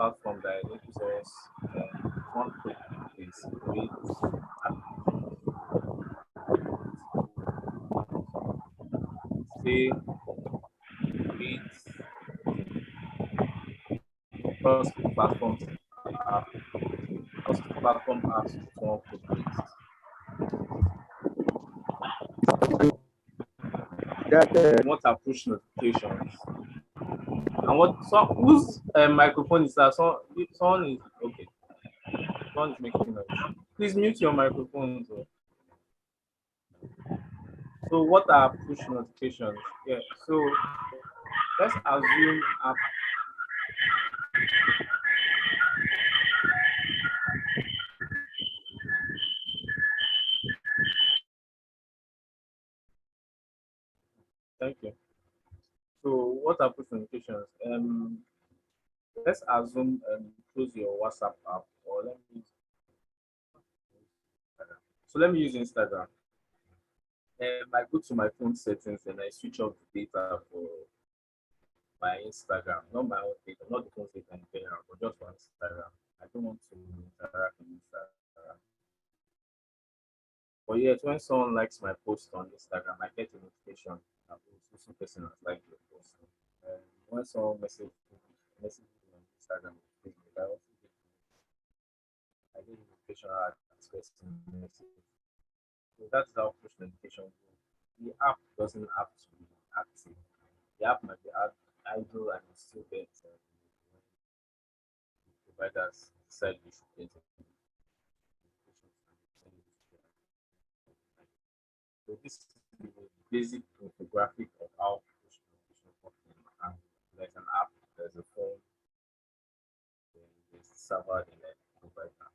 platform that enables us one click is create applications, say create cross-platform app, cross-platform apps with one click. That We want our push notifications. And what so whose microphone is that? Someone is okay. Someone is making noise. Please mute your microphones. So what are push notifications? Yeah. So let's assume thank you. So what are push notifications? Let's assume close your WhatsApp app, or let me use Instagram. So let me use Instagram. I go to my phone settings and I switch off the data for my Instagram, not my own data, not the phone data in general, but just for Instagram. I don't want to interact with Instagram. But yet, when someone likes my post on Instagram, I get a notification that this person has liked your post. When someone messages me on Instagram, Facebook, I get a notification that this person message. So that's how push notification goes. The app doesn't have to be active. The app might be idle and it still gets providers decide you should get it. So this is the basic infographic of how push notification works. And there's an app, there's a phone, there's a server, and then provider.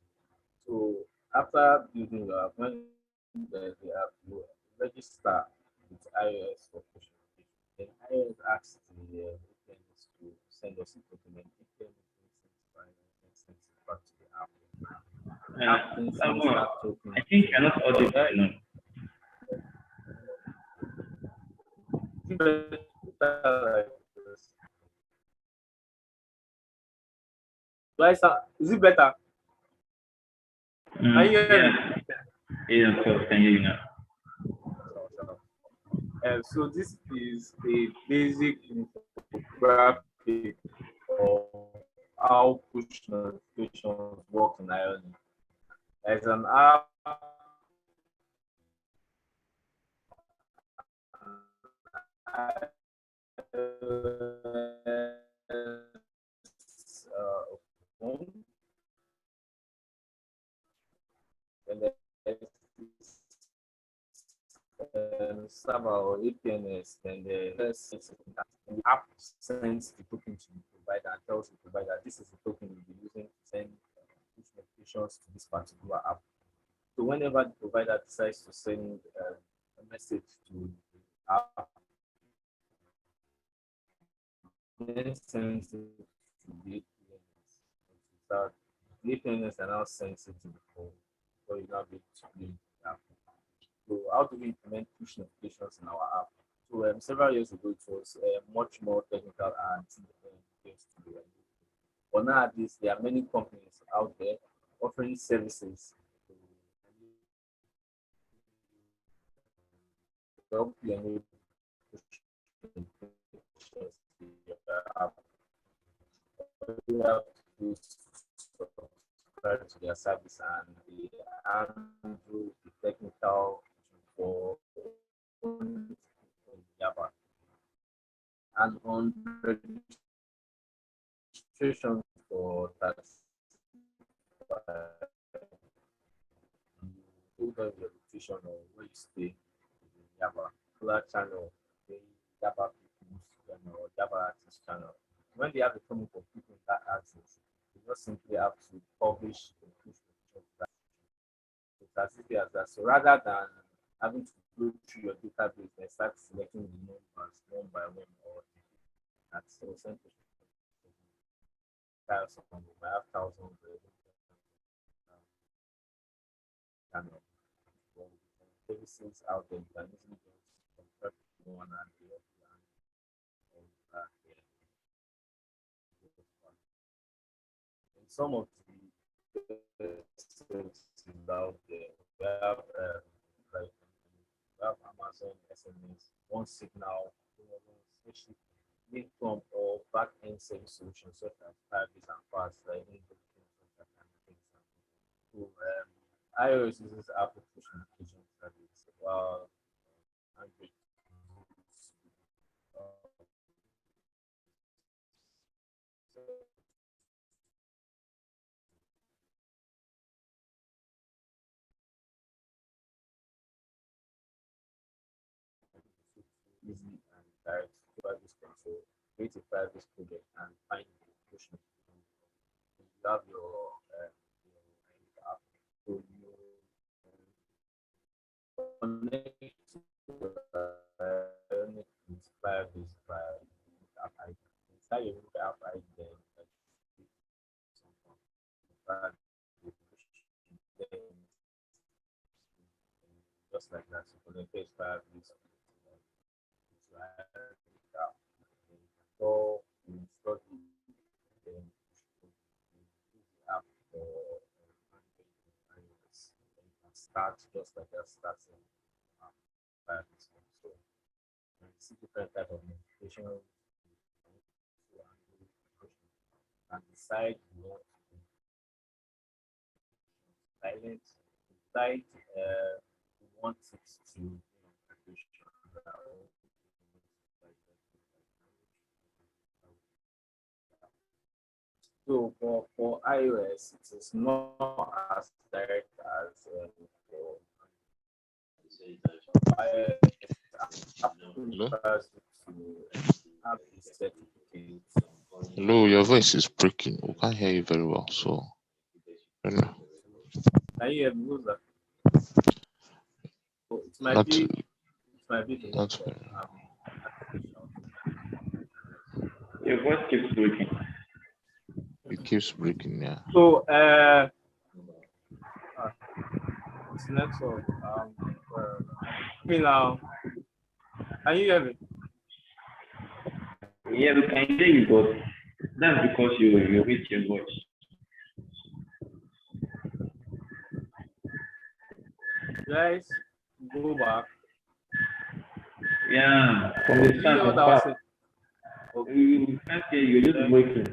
So after building your app, when there's the app, you register with iOS for push notification. Then iOS asks the VPNs to send us a document. VPN sends it back to the app. The app then sends that token. I think you're not audible enough. Is it better? Are you hearing me? Yeah, of course, can hear you now. So this is a basic infographic of how push notifications work in Ireland. There's an app phone, and there's server or APNS, then the app sends the token to the provider and tells the provider this is the token you'll be using to send push notifications to this particular app. So whenever the provider decides to send a message to the app, then sends it to the APNS. So the APNS are now sends it to the phone, so you now be able to play the app. So how do we implement push notifications in our app? So several years ago, it was much more technical and things to do. But nowadays, there are many companies out there offering services to help you enable push notifications in your app. You have to subscribe to their service and they handle the technical for Java. And on registration for that, you hold on your location or where you stay in Java, Solar channel, the Java people or Java access channel. When they have a common for people in that access, you just simply have to publish the push notification. It's as easy as that. So rather than having to go through your database and start selecting the numbers one by one, or that's so simple. Some might have thousands of services out there. You can easily just contract one and the other. And some of the services out there. We have like we have Amazon SMS, One Signal, especially Bincom or back end service solutions such as Firebase and Fast, like that kind of things. So iOS uses Apple push notification service, while Android uses easy and direct service control, create a private project and find the push notification. You have your app, so you connect to with Firebase by app ID. Inside your app ID, then some then just like that. So connect Firebase app. So you install the then app for Android and iOS. And you can start just like that, starting Firebase. So you see different type of notifications and decide you want to silent, decide you want it to so for iOS, it is not as direct as for iOS. Apple Hello? requires you to have a certificate. Hello, your voice is breaking. We can't hear you very well. So, I don't know. Can you hear me? Who's that? So it might Not, be the not network. very. Your voice keeps breaking. It keeps breaking. Yeah. So it's network. Me now. Can you hear me? Yeah, we can hear you, but that's because you reach your voice. Guys, go back. Yeah, from Do the you start, hear what in I was fact, saying? Okay. we can't hear you, you're just breaking.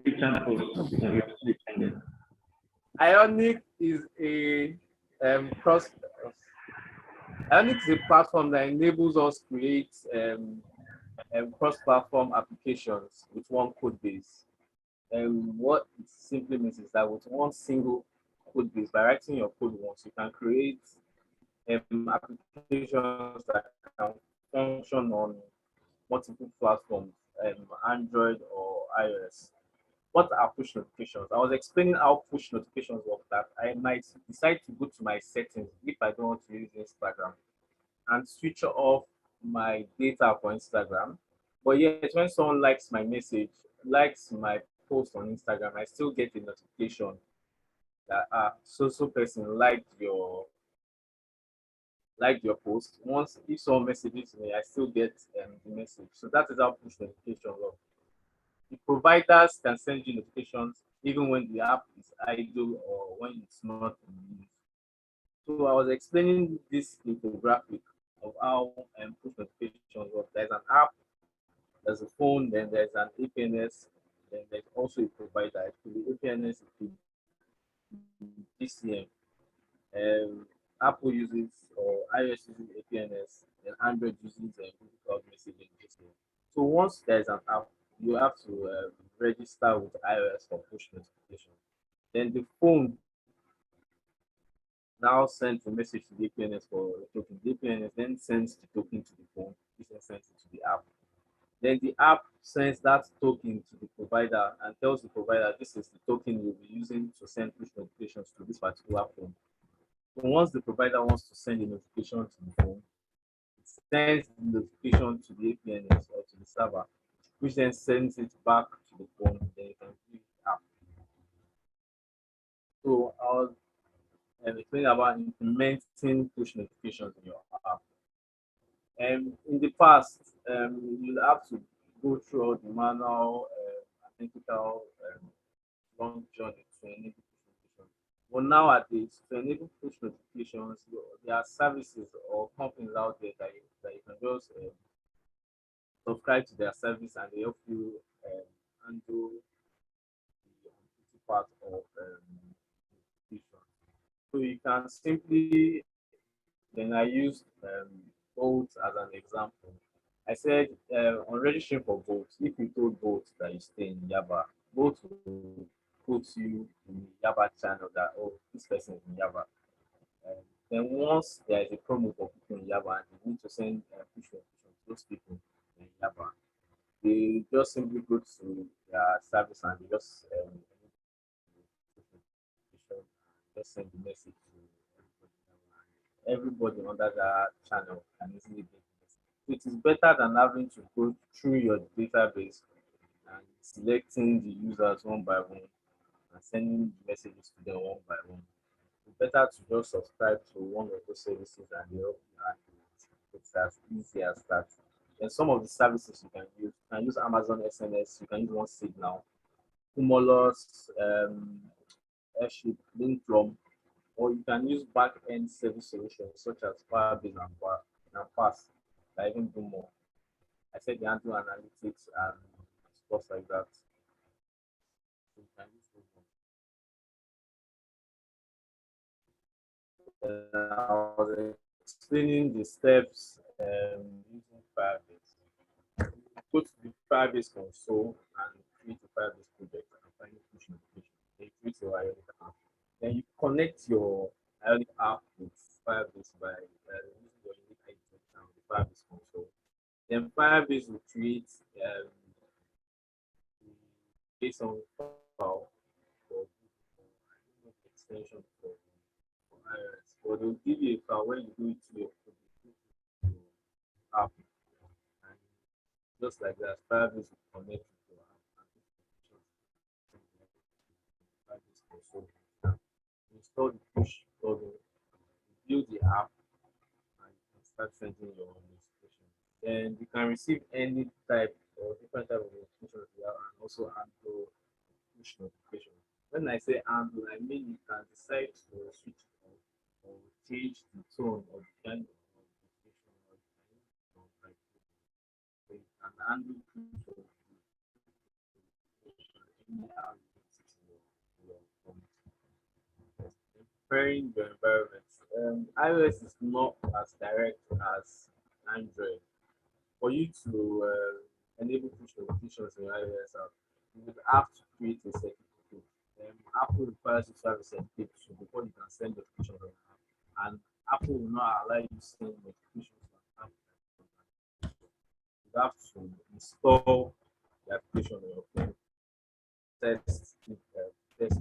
You can't post, you're still pending. Ionic is a cross. Ionic is a platform that enables us to create cross-platform applications with one code base. And what it simply means is that with one single code base, by writing your code once, you can create applications that can function on multiple platforms, Android or iOS. What are push notifications? I was explaining how push notifications work, that I might decide to go to my settings if I don't want to use Instagram and switch off my data for Instagram. But yet, when someone likes my message, likes my post on Instagram, I still get a notification that so person liked your post. Once if someone messages me, I still get the message. So that is how push notifications work. The providers can send you notifications even when the app is idle or when it's not in use. So I was explaining this infographic of how push notifications work. There's an app, there's a phone, then there's an APNS, then there's also a provider. It could be APNS, it could be DCM. Apple uses or iOS uses APNS, and Android uses Google Cloud Messaging DCM. So once there's an app, you have to register with iOS for push notification. Then the phone now sends a message to the APNS for the token. The APNS then sends the token to the phone, which then sends it to the app. Then the app sends that token to the provider and tells the provider this is the token you'll be using to send push notifications to this particular phone. So once the provider wants to send a notification to the phone, it sends the notification to the APNS or to the server, which then sends it back to the phone. Then you can view the app. So I was explaining about implementing push notifications in your app. And in the past, you'll have to go through all the manual, technical option to enable push notifications. But nowadays, to enable push notifications, there are services or companies out there that you can just subscribe to their service and they help you handle the part of notification. So you can simply, then I used Bolt as an example. I said on registering for Bolt, if you told Bolt that you stay in Yaba, Bolt will put you in the Yaba channel that, oh, this person is in Yaba. Then once there is a promo for people in Yaba and they need to send push notifications to those people in Yaba, they just simply go to their service and they just send the message to everybody under that channel can easily get the message. So it is better than having to go through your database and selecting the users one by one and sending messages to them one by one. It's better to just subscribe to one of those services and they help you and it's as easy as that. Then some of the services you can use Amazon SNS, you can use One Signal, Cumulus, Airship, Linkdrum, or you can use back-end service solutions such as Firebase and Fast that even do more. I said they handle analytics and stuff like that. So you can use those ones. I was explaining the steps using Firebase. Go to the Firebase console and create a Firebase project and find a push notification. Then you create your Ionic app. Then you connect your Ionic app with Firebase by using your unique ID on the Firebase console. Then Firebase will create the JSON file for extension for iOS. Or they'll give you a file when you do it to your app. And just like that, Firebase will connect with your app and Firebase console. Install the push plugin, build the app, and you can start sending your notification. Then you can receive any type or different type of notifications you have and also handle push notification. When I say handle, I mean you can decide to switch on or change the tone of the kind of notification or the kind of like so you can handle push notification any how you want it in your phone. Preparing your environment. iOS is not as direct as Android. For you to enable push notifications in iOS app, you would have to create a certificate. Apple requires you to have a certificate before you can send notifications on your app. And Apple will not allow you to send notifications on app. You have to install the application on your phone, test your push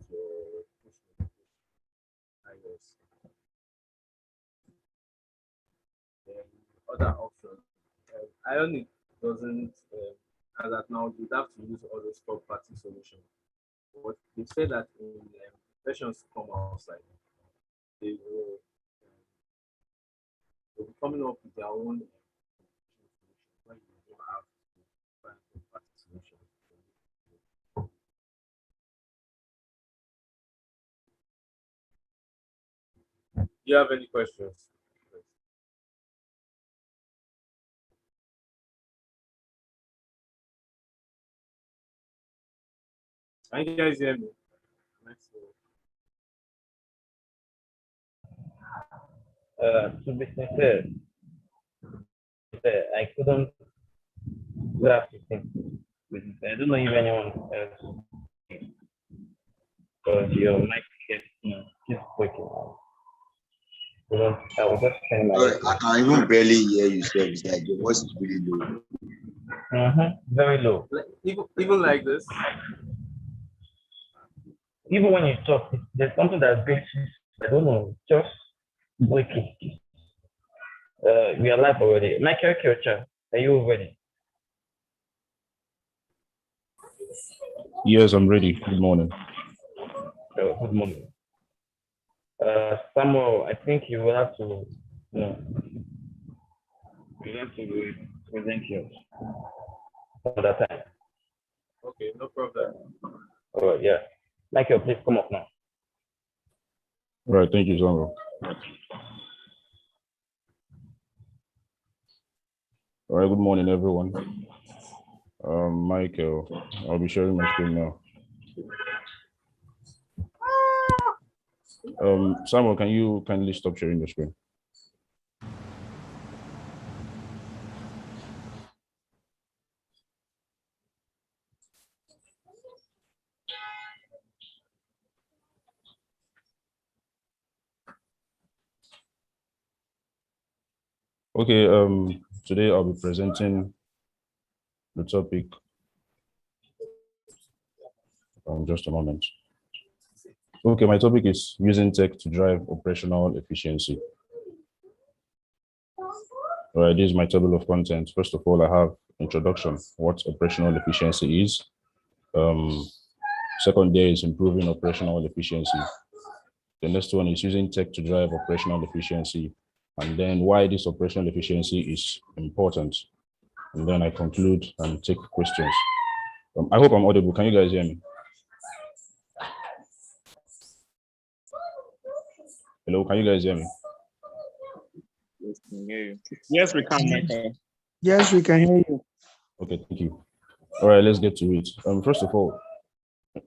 notification iOS. Then other options. Ionic doesn't, as at now, you'd have to use all those third-party solutions. But they say that in versions to come outside, they will they'll be coming up with their own solution where you don't have to find third-party solutions. Do you have any questions? Can you guys hear me? To be sincere, I couldn't grasp it. I don't know if anyone else, because your mic keeps working. I was just saying I can even barely hear you, sir. It's like your voice is really low. Very low. Like, even like this. Even when you talk, there's something that's glitchy. I don't know, just breaking. We are live already. Michael Kyocha, are you ready? Yes, I'm ready. Good morning. Good morning. Samuel, I think you will have to, present yours for that time. Okay, no problem. All right, yeah. Michael, please come up now. All right, thank you, Samuel. All right, good morning, everyone. Michael, I'll be sharing my screen now. Samuel, can you kindly stop sharing the screen? Okay, today I'll be presenting the topic. Just a moment. Okay, my topic is using tech to drive operational efficiency. All right, this is my table of contents. First of all, I have introduction, what operational efficiency is. Second, there is improving operational efficiency. The next one is using tech to drive operational efficiency, and then why this operational efficiency is important. And then I conclude and take questions. I hope I'm audible. Can you guys hear me? Hello, can you guys hear me? Yes, we can hear you. Yes, we can, Michael. Yes, we can hear you. Okay, thank you. All right, let's get to it. First of all,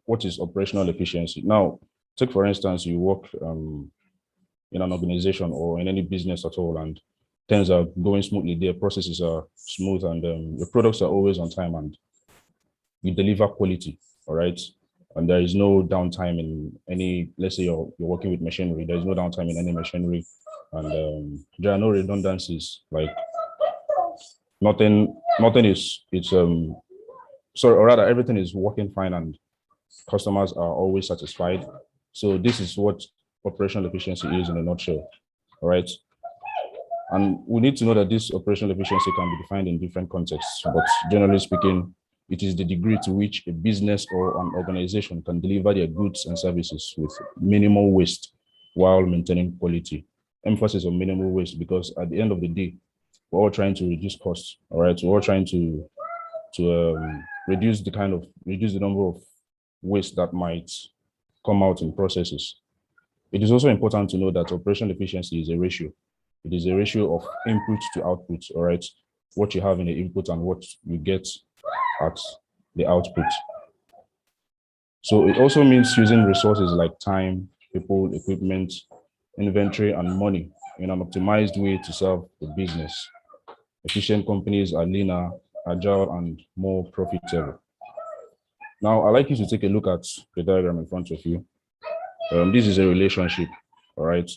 what is operational efficiency? Now, take for instance, you work in an organization or in any business at all, and things are going smoothly. Their processes are smooth, and your products are always on time, and you deliver quality. All right, and there is no downtime in any. Let's say you're working with machinery. There is no downtime in any machinery, and there are no redundancies. Like nothing is sorry, or rather, everything is working fine, and customers are always satisfied. So this is what operational efficiency is in a nutshell. All right. And we need to know that this operational efficiency can be defined in different contexts, but generally speaking, it is the degree to which a business or an organization can deliver their goods and services with minimal waste while maintaining quality. Emphasis on minimal waste, because at the end of the day, we're all trying to reduce costs. All right. We're all trying to reduce the number of waste that might come out in processes. It is also important to know that operational efficiency is a ratio. It is a ratio of input to output, all right? What you have in the input and what you get at the output. So it also means using resources like time, people, equipment, inventory, and money in an optimized way to serve the business. Efficient companies are leaner, agile, and more profitable. Now, I'd like you to take a look at the diagram in front of you. This is a relationship, all right?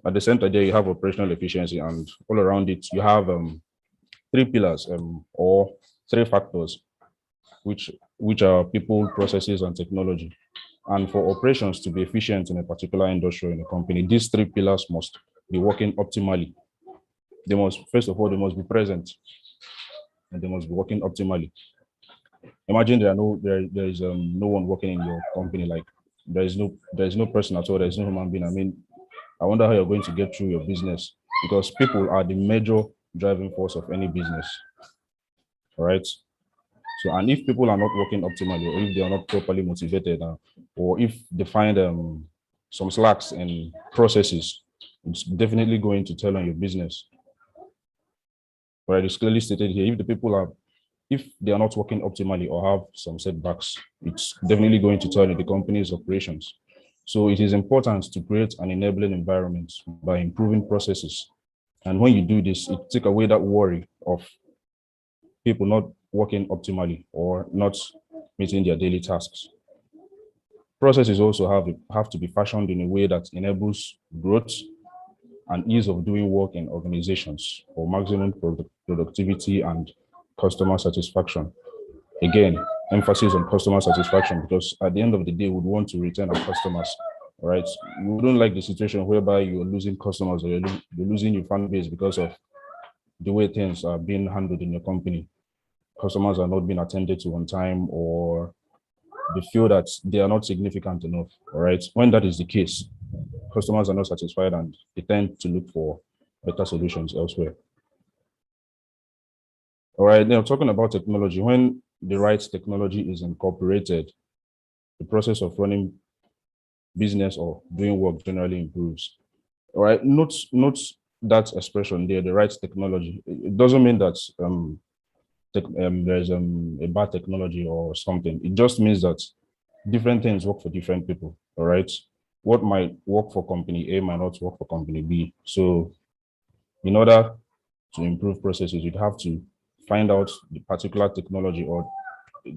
At the center there, you have operational efficiency, and all around it, you have three pillars or three factors, which are people, processes, and technology. And for operations to be efficient in a particular industry or in a company, these three pillars must be working optimally. They must, first of all, they must be present, and they must be working optimally. Imagine there is no one working in your company, like there is no person at all, there is no human being. I mean, I wonder how you're going to get through your business, because people are the major driving force of any business. All right. So, and if people are not working optimally, or if they are not properly motivated, or if they find some slacks in processes, it's definitely going to tell on your business. Right? It's clearly stated here, if they are not working optimally or have some setbacks, it's definitely going to tell in the company's operations. So it is important to create an enabling environment by improving processes. And when you do this, it takes away that worry of people not working optimally or not meeting their daily tasks. Processes also have to be fashioned in a way that enables growth and ease of doing work in organizations for maximum productivity and customer satisfaction. Again, emphasis on customer satisfaction, because at the end of the day, we would want to retain our customers, right? We wouldn't like the situation whereby you're losing customers or you're losing your fan base because of the way things are being handled in your company. Customers are not being attended to on time, or they feel that they are not significant enough, all right? When that is the case, customers are not satisfied and they tend to look for better solutions elsewhere. All right, now talking about technology, when the right technology is incorporated, the process of running business or doing work generally improves. All right, note that expression there, the right technology. It doesn't mean that there's a bad technology or something. It just means that different things work for different people. All right, what might work for company A might not work for company B. So in order to improve processes, you'd have to find out the particular technology or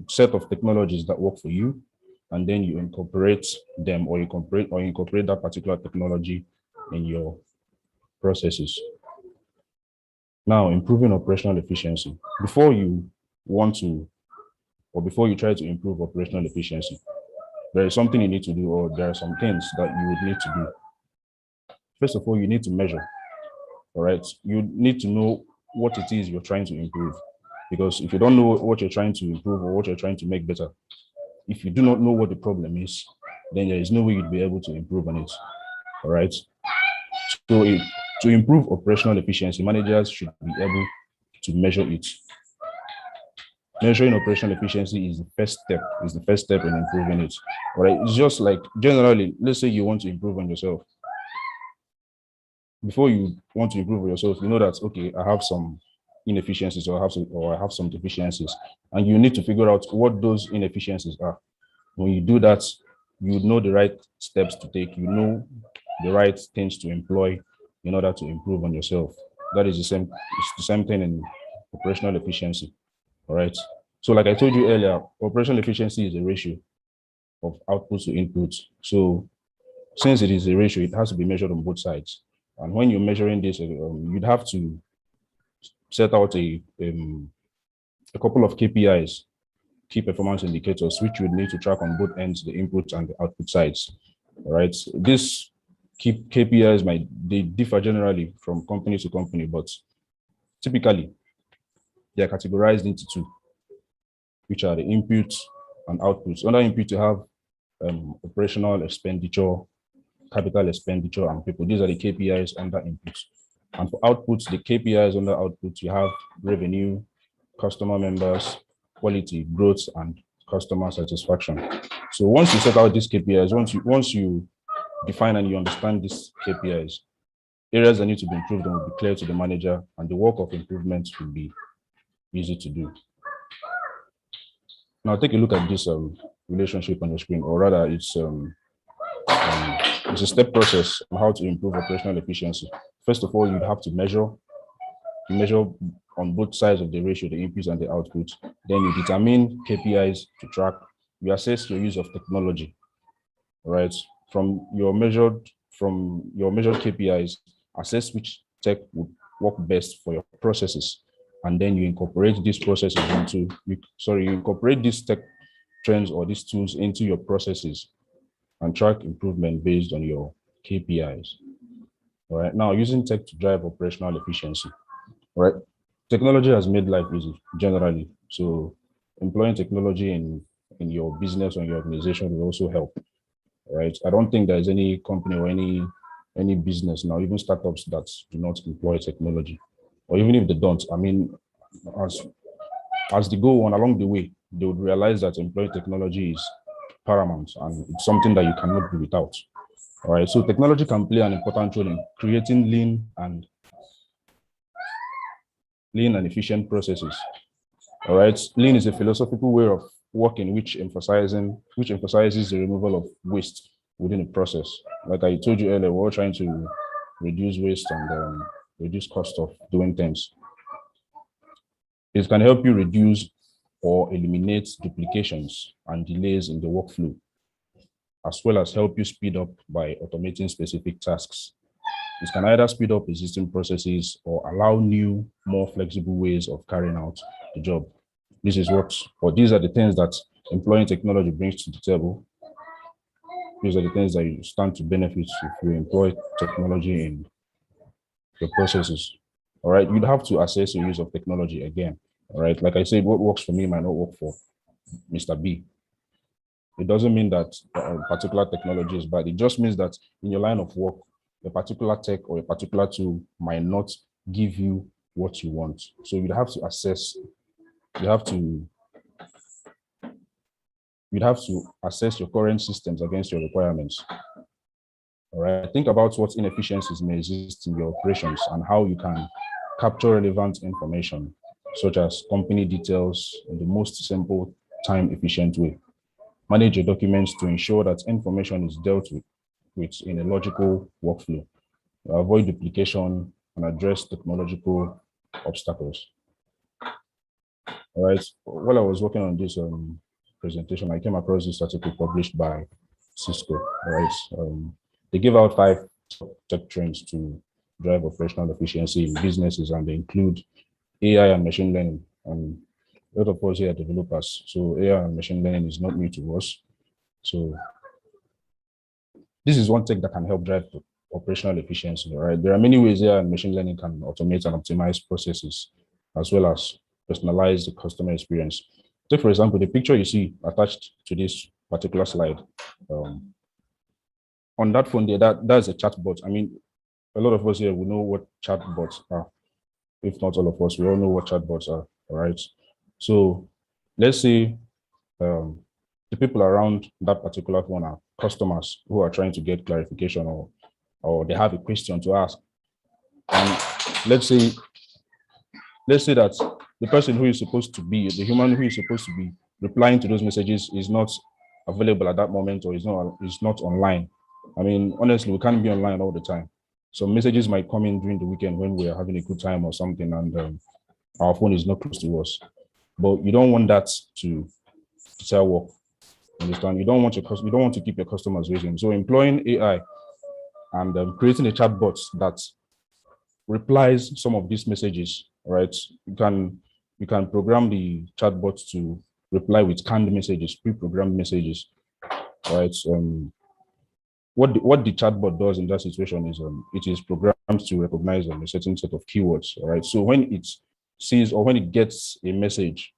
set of technologies that work for you, and then you incorporate them, or incorporate that particular technology in your processes. Now, improving operational efficiency. Before you try to improve operational efficiency, there is something you need to do, or there are some things that you would need to do. First of all, you need to measure. All right, you need to know what it is you're trying to improve, because if you don't know what you're trying to improve or what you're trying to make better, if you do not know what the problem is, then there is no way you'd be able to improve on it. All right. So to improve operational efficiency, managers should be able to measure it. Measuring operational efficiency is the first step in improving it. All right. It's just like, generally, let's say you want to improve on yourself. Before you want to improve on yourself, you know that, okay, I have some inefficiencies, or I have some deficiencies, and you need to figure out what those inefficiencies are. When you do that, you know the right steps to take, you know the right things to employ in order to improve on yourself. That is it's the same thing in operational efficiency. All right. So like I told you earlier, operational efficiency is a ratio of output to input. So since it is a ratio, it has to be measured on both sides. And when you're measuring this, you'd have to set out a couple of KPIs, key performance indicators, which you would need to track on both ends, the input and the output sides. All right. These KPIs they differ generally from company to company, but typically they are categorized into two, which are the inputs and outputs. Under input, you have operational expenditure, capital expenditure, and people. These are the KPIs under inputs. And for outputs, the KPIs under outputs, you have revenue, customer members, quality, growth, and customer satisfaction. So once you set out these KPIs, once you define and you understand these KPIs, areas that need to be improved will be clear to the manager, and the work of improvement will be easy to do. Now take a look at this relationship on the screen, or rather it's a step process on how to improve operational efficiency. First of all, you'd have to measure on both sides of the ratio, the inputs and the outputs. Then you determine KPIs to track. You assess your use of technology, right? From your measured KPIs, assess which tech would work best for your processes. And then you incorporate these processes you incorporate these tech trends or these tools into your processes and track improvement based on your KPIs. All right. Now, using tech to drive operational efficiency. All right. Technology has made life easy generally. So employing technology in your business or your organization will also help. All right. I don't think there's any company or any business now, even startups, that do not employ technology. Or even if they don't, I mean, as they go on along the way, they would realize that employing technology is paramount and it's something that you cannot do without. All right, so technology can play an important role in creating lean and efficient processes. All right, lean is a philosophical way of working which emphasizes the removal of waste within a process. Like I told you earlier, we're trying to reduce waste and reduce cost of doing things. It can help you reduce or eliminate duplications and delays in the workflow, as well as help you speed up by automating specific tasks. It can either speed up existing processes or allow new, more flexible ways of carrying out the job. These are the things that employing technology brings to the table. These are the things that you stand to benefit if you employ technology in your processes. All right, you'd have to assess your use of technology again. All right, like I said, what works for me might not work for Mr. B. It doesn't mean that a particular technology is bad. It just means that in your line of work, a particular tech or a particular tool might not give you what you want. So you'd have to assess, you have to you'd have to assess your current systems against your requirements. All right, think about what inefficiencies may exist in your operations and how you can capture relevant information, such as company details, in the most simple, time-efficient way. Manage your documents to ensure that information is dealt with in a logical workflow. Avoid duplication and address technological obstacles. All right, while I was working on this presentation, I came across this article published by Cisco. All right, they give out 5 tech trends to drive operational efficiency in businesses, and they include AI and machine learning. And a lot of us here are developers, so AI and machine learning is not new to us. So this is one tech that can help drive operational efficiency. Right, there are many ways AI and machine learning can automate and optimize processes, as well as personalize the customer experience. Take, for example, the picture you see attached to this particular slide. On that phone there, that's a chatbot. I mean, a lot of us here will know what chatbots are. If not all of us, we all know what chatbots are, all right? So let's say the people around that particular phone are customers who are trying to get clarification, or they have a question to ask. And let's say that the person who is supposed to be, the human who is supposed to be replying to those messages is not available at that moment, or is not online. I mean, honestly, we can't be online all the time. So messages might come in during the weekend when we're having a good time or something, and our phone is not close to us. But you don't want that to sell work. Understand? You don't want to keep your customers waiting. So employing AI and creating a chatbot that replies some of these messages, right? You can program the chatbot to reply with canned messages, pre-programmed messages, right? What the chatbot does in that situation is it is programmed to recognize a certain set of keywords, right? So when it sees, or when it gets a message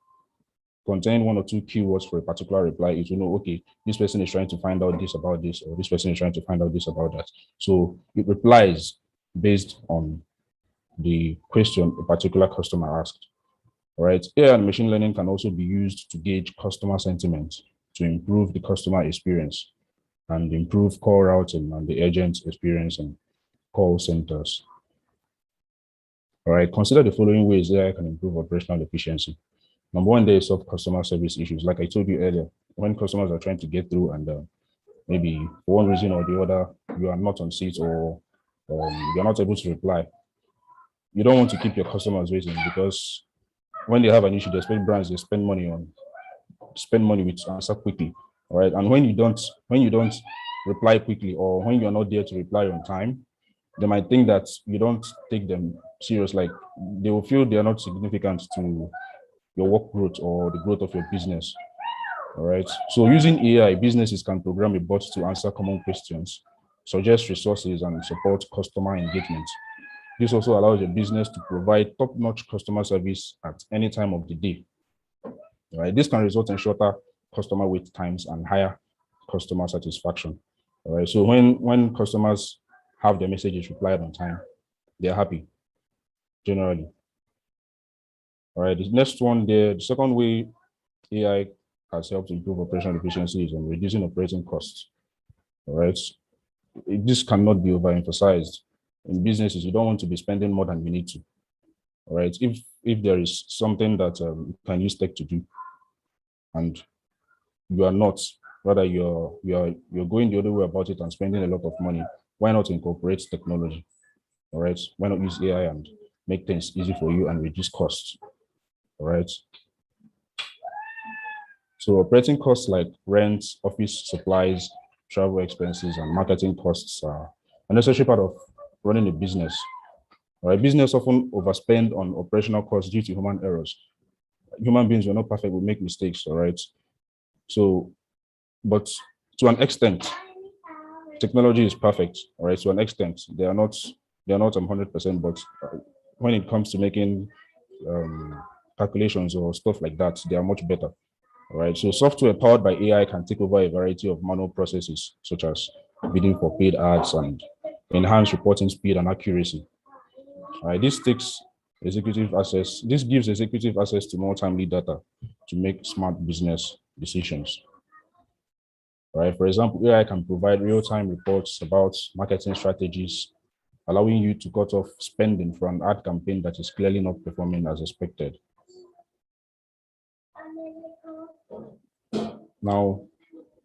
containing 1 or 2 keywords for a particular reply, it will know, okay, this person is trying to find out this about this, or this person is trying to find out this about that. So it replies based on the question a particular customer asked. All right, AI and machine learning can also be used to gauge customer sentiment to improve the customer experience and improve call routing and the agent experience in call centers. All right, consider the following ways AI can improve operational efficiency. Number 1, they solve customer service issues. Like I told you earlier, when customers are trying to get through and maybe for one reason or the other, you are not on seat, or you're not able to reply, you don't want to keep your customers waiting, because when they have an issue, they expect brands, they spend money with answer quickly. All right, and when you don't reply quickly, or when you're not there to reply on time, they might think that you don't take them serious. Like, they will feel they are not significant to your work growth or the growth of your business. All right, so using AI, businesses can program a bot to answer common questions, suggest resources, and support customer engagement. This also allows your business to provide top-notch customer service at any time of the day. All right, this can result in shorter customer wait times and higher customer satisfaction. All right, so when customers have their messages replied on time, they're happy, generally. All right, the next one there, the second way AI has helped improve operational efficiency is on reducing operating costs. All right, this cannot be overemphasized. In businesses, you don't want to be spending more than you need to. All right, if there is something that you can use tech to do, and you are not, rather you're going the other way about it and spending a lot of money, why not incorporate technology? All right, why not use AI and make things easy for you and reduce costs? All right. So operating costs like rent, office supplies, travel expenses, and marketing costs are a necessary part of running a business. All right, business often overspend on operational costs due to human errors. Human beings are not perfect, we make mistakes, all right? So, but to an extent, technology is perfect, all right? To an extent, they are not 100%, but when it comes to making calculations or stuff like that, they are much better. All right, so software powered by AI can take over a variety of manual processes, such as bidding for paid ads and enhance reporting speed and accuracy. All right, this gives executive access to more timely data to make smart business decisions. right? For example, AI can provide real-time reports about marketing strategies, allowing you to cut off spending for an ad campaign that is clearly not performing as expected. Now,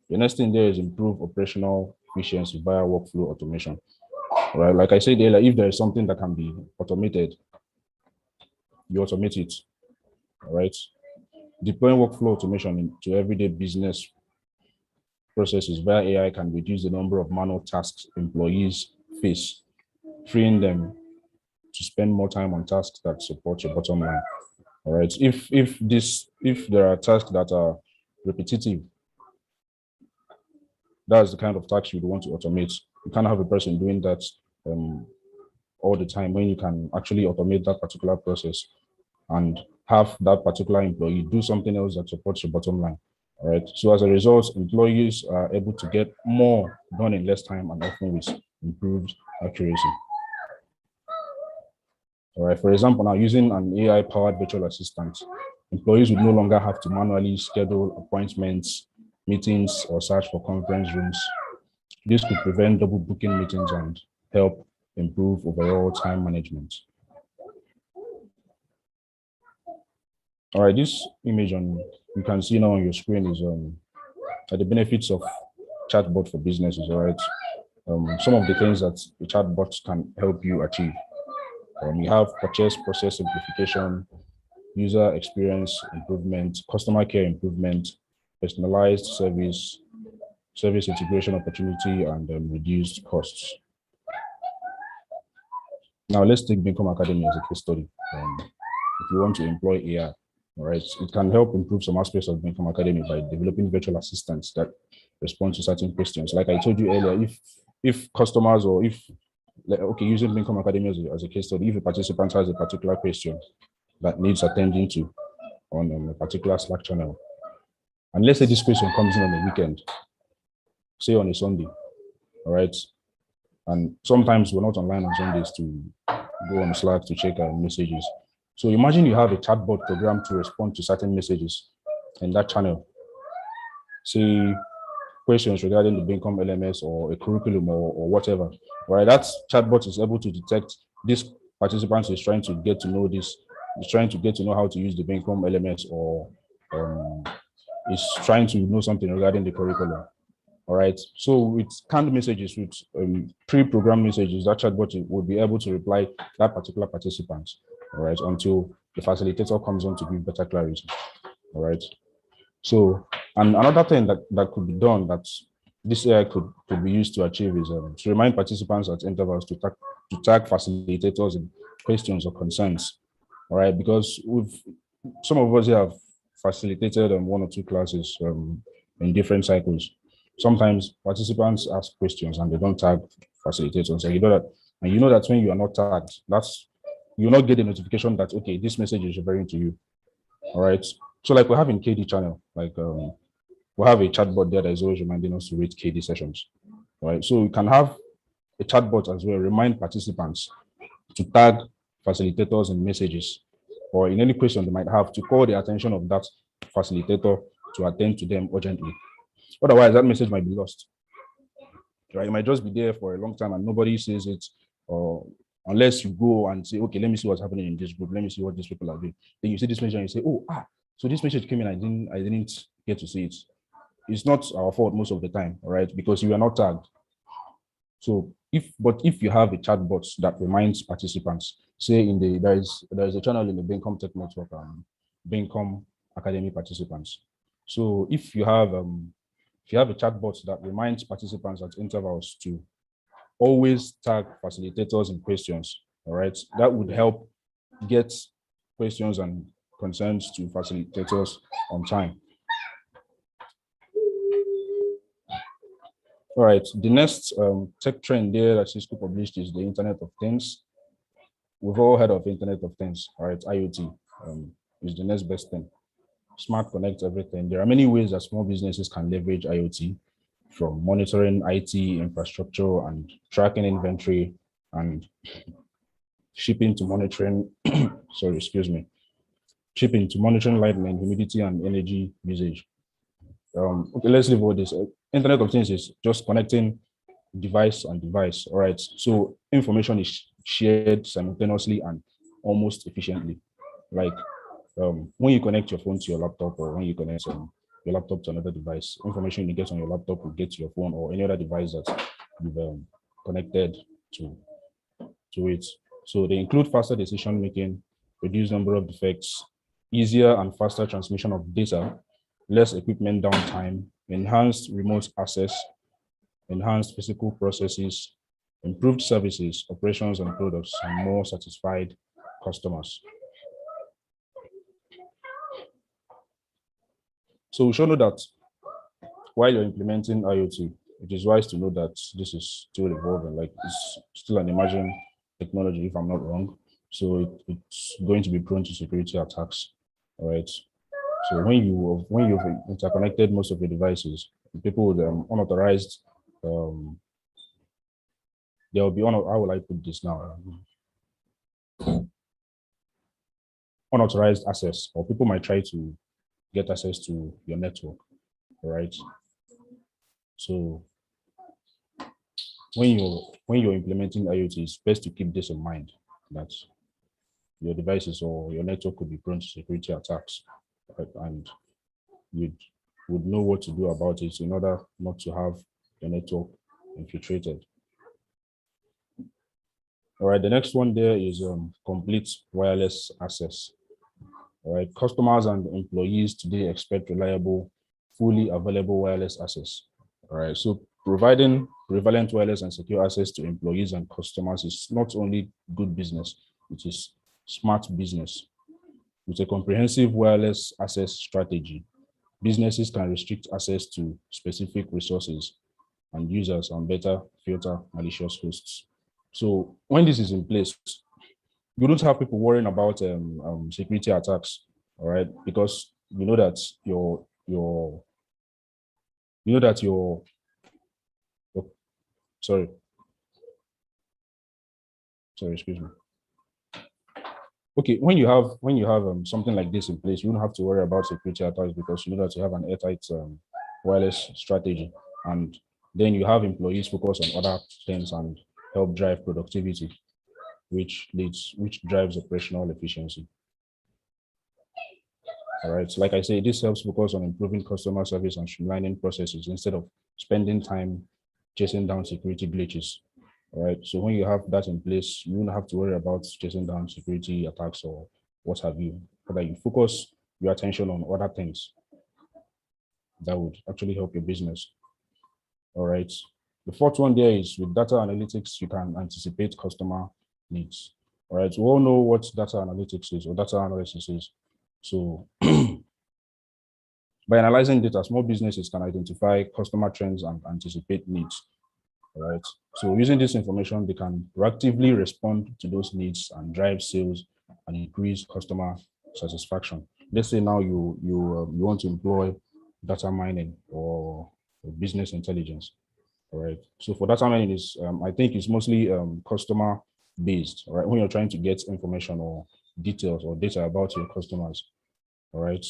the next thing there is improve operational efficiency via workflow automation, right? Like I said earlier, if there is something that can be automated, you automate it, right? Deploying workflow automation into everyday business processes via AI can reduce the number of manual tasks employees face, freeing them to spend more time on tasks that support your bottom line. All right. If there are tasks that are repetitive, that's the kind of tasks you'd want to automate. You can't have a person doing that all the time when you can actually automate that particular process and have that particular employee do something else that supports your bottom line. All right. So as a result, employees are able to get more done in less time and often with improved accuracy. All right. For example, now using an AI-powered virtual assistant, employees would no longer have to manually schedule appointments, meetings, or search for conference rooms. This could prevent double booking meetings and help improve overall time management. All right, this image you can see now on your screen is the benefits of chatbot for businesses. All right, some of the things that the chatbots can help you achieve. You have purchase process simplification, user experience improvement, customer care improvement, personalized service integration opportunity, and reduced costs. Now let's take Bincom Academy as a case study. If you want to employ AI, all right, it can help improve some aspects of Bincom Academy by developing virtual assistants that respond to certain questions. Like I told you earlier, if customers or using Bincom Academy as a case study, if a participant has a particular question that needs attending to on a particular Slack channel, and let's say this question comes in on a weekend, say on a Sunday, all right, and sometimes we're not online on Sundays to go on Slack to check our messages. So imagine you have a chatbot program to respond to certain messages in that channel. Say questions regarding the Bincom LMS or a curriculum or whatever, right? That chatbot is able to detect this participant is trying to get to know this, is trying to get to know how to use the Bincom LMS, or is trying to know something regarding the curriculum. All right. So with canned messages, with pre-programmed messages, that chatbot will be able to reply that particular participant. All right, until the facilitator comes on to give better clarity. All right. So, and another thing that could be done that this AI could be used to achieve is to remind participants at intervals to tag facilitators in questions or concerns. All right, because some of us here have facilitated one or two classes in different cycles. Sometimes participants ask questions and they don't tag facilitators. And you know that when you are not tagged, you'll not get a notification that, okay, this message is referring to you. All right. So like we have in KD channel, like we have a chatbot there that is always reminding us to read KD sessions. All right. So we can have a chatbot as well, remind participants to tag facilitators in messages or in any question they might have, to call the attention of that facilitator to attend to them urgently. Otherwise, that message might be lost. Right? It might just be there for a long time and nobody sees it, or unless you go and say, okay, let me see what's happening in this group. Let me see what these people are doing. Then you see this message and you say, oh, so this message came in, I didn't get to see it. It's not our fault most of the time, right? Because you are not tagged. So if you have a chatbot that reminds participants, say there is a channel in the Bincom Tech Network, Bincom Academy participants. So if you have a chatbot that reminds participants at intervals to always tag facilitators in questions, all right, that would help get questions and concerns to facilitators on time. All right, the next tech trend there that Cisco published is the Internet of Things. We've all heard of Internet of Things, all right, IoT is the next best thing. Smart connect everything. There are many ways that small businesses can leverage IoT, from monitoring IT infrastructure and tracking inventory and shipping to monitoring, shipping to monitoring lighting and humidity and energy usage. Okay, let's leave all this. Internet of Things is just connecting device and device. All right. So information is shared simultaneously and almost efficiently. Like when you connect your phone to your laptop, or when you connect your laptop to another device, information you get on your laptop will get to your phone or any other device that you've connected to it. So they include faster decision making, reduced number of defects, easier and faster transmission of data, less equipment downtime, enhanced remote access, enhanced physical processes, improved services, operations and products, and more satisfied customers. So we should know that while you're implementing IoT, it is wise to know that this is still evolving, like it's still an emerging technology, if I'm not wrong. So it's going to be prone to security attacks. All right. So when you've interconnected most of your devices, people with unauthorized, there will be how will I put this now? Unauthorized access, or people might try to get access to your network. All right. So when you're implementing IoT, it's best to keep this in mind, that your devices or your network could be prone to security attacks, right? And you would know what to do about it in order not to have your network infiltrated. All right, the next one there is complete wireless access. All right, customers and employees today expect reliable, fully available wireless access. All right, so providing prevalent wireless and secure access to employees and customers is not only good business, it is smart business. With a comprehensive wireless access strategy, businesses can restrict access to specific resources and users and better filter malicious hosts. So when this is in place, you don't have people worrying about security attacks, all right? Because you know that excuse me. Okay, when you have something like this in place, you don't have to worry about security attacks because you know that you have an airtight wireless strategy, and then you have employees focus on other things and help drive productivity, which drives operational efficiency. All right, so like I say, this helps focus on improving customer service and streamlining processes instead of spending time chasing down security glitches. All right, so when you have that in place, you don't have to worry about chasing down security attacks or what have you, but you focus your attention on other things that would actually help your business. All right, the fourth one there is with data analytics, you can anticipate customer needs. All right, we all know what data analytics is or data analysis is. So by analyzing data, small businesses can identify customer trends and anticipate needs. All right. So using this information, they can proactively respond to those needs and drive sales and increase customer satisfaction. Let's say now you want to employ data mining or business intelligence. All right. So for data mining is I think it's mostly customer based. All right. When you're trying to get information or details or data about your customers. All right.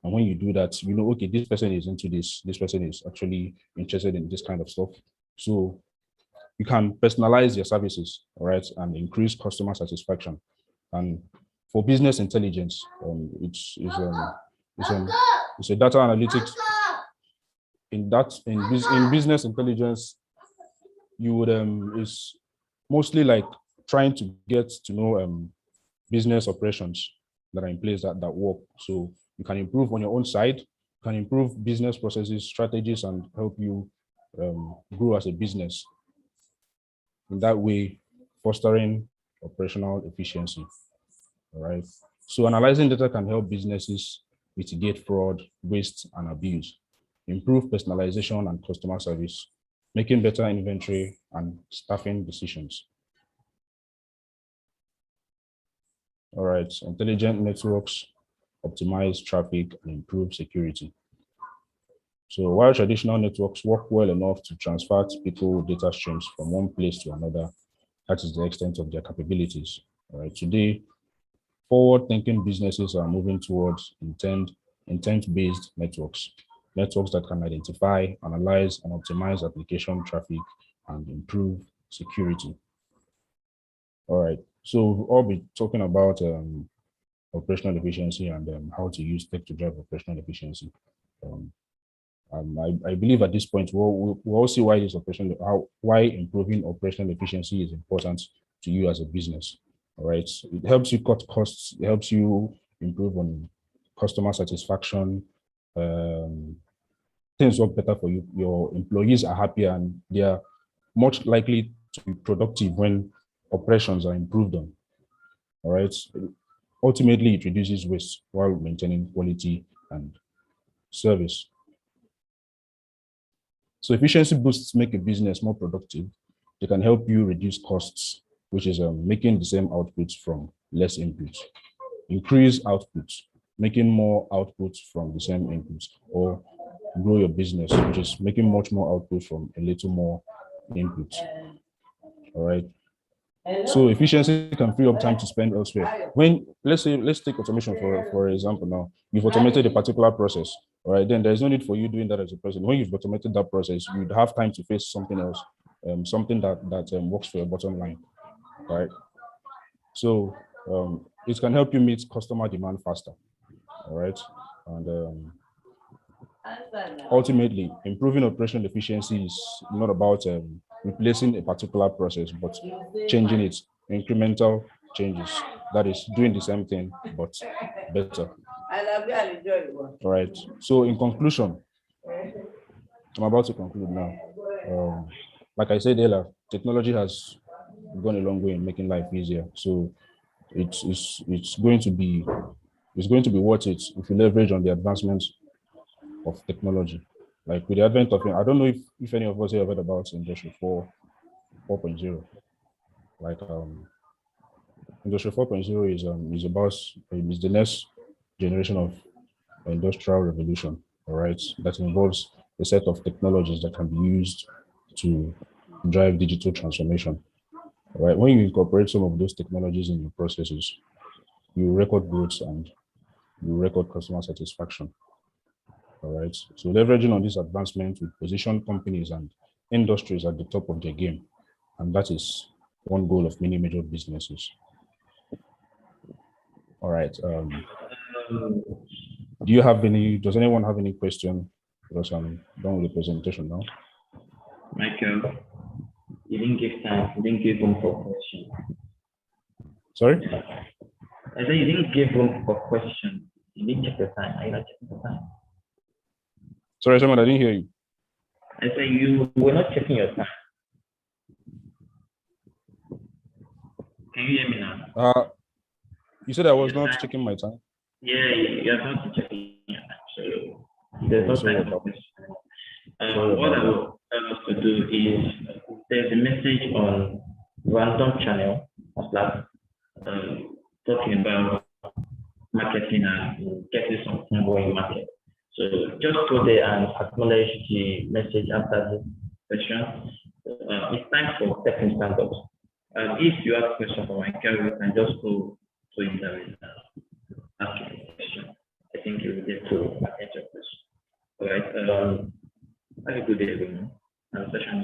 And when you do that, you know, okay, this person is into this person is actually interested in this kind of stuff. So you can personalize your services, all right, and increase customer satisfaction. And for business intelligence, it's a data analytics. In business intelligence, you would is mostly like trying to get to know business operations that are in place that work. So you can improve on your own side, can improve business processes, strategies, and help you grow as a business. In that way, fostering operational efficiency. All right. So analyzing data can help businesses mitigate fraud, waste, and abuse, improve personalization and customer service, making better inventory and staffing decisions. All right. Intelligent networks optimize traffic and improve security. So while traditional networks work well enough to transfer typical data streams from one place to another, that is the extent of their capabilities. All right. Today, forward-thinking businesses are moving towards intent-based networks. networks that can identify, analyze, and optimize application traffic and improve security. All right, so I'll be talking about operational efficiency and how to use tech to drive operational efficiency. I believe at this point we'll all see why why improving operational efficiency is important to you as a business. All right, it helps you cut costs, it helps you improve on customer satisfaction. Things work better for you. Your employees are happier and they are much likely to be productive when operations are improved on. All right. Ultimately, it reduces waste while maintaining quality and service. So efficiency boosts make a business more productive. They can help you reduce costs, which is making the same outputs from less inputs. Increase outputs, making more outputs from the same inputs, or grow your business, which is making much more output from a little more inputs. All right. So efficiency can free up time to spend elsewhere. When let's take automation for example now. You've automated a particular process, all right? Then there's no need for you doing that as a person. When you've automated that process, you'd have time to face something else, something that works for your bottom line, right? So it can help you meet customer demand faster, all right? And ultimately, improving operational efficiency is not about replacing a particular process, but changing it, incremental changes. That is doing the same thing, but better. All right. So in conclusion, I'm about to conclude now. Like I said earlier, technology has gone a long way in making life easier. So it's going to be worth it if you leverage on the advancements of technology. Like with the advent of, I don't know if any of us have heard about Industry 4.0. Like Industry 4.0 is about is the next generation of industrial revolution. All right, that involves a set of technologies that can be used to drive digital transformation. All right, when you incorporate some of those technologies in your processes, you record growth and you record customer satisfaction. All right. So leveraging on this advancement will position companies and industries at the top of their game. And that is one goal of many major businesses. All right. Does anyone have any question? Because I'm done with the presentation now. Michael, you didn't give time, you didn't give room for question. Sorry? I said you didn't give room for question. You didn't check the time. Are you not checking the time? Sorry, someone, I didn't hear you. I said you were not checking your time. Can you hear me now? You said I was not checking my time. Yeah, you're not checking your time. So there's no time for question. What I will tell us to do is there's a message on random channel talking about marketing and getting something going market. So just go there and acknowledge the message after the question. It's time for second stand-ups. If you have questions for Michael, you can just go to internet and ask a question. I think you will get to answer your question. All right. Have a good day, everyone. Session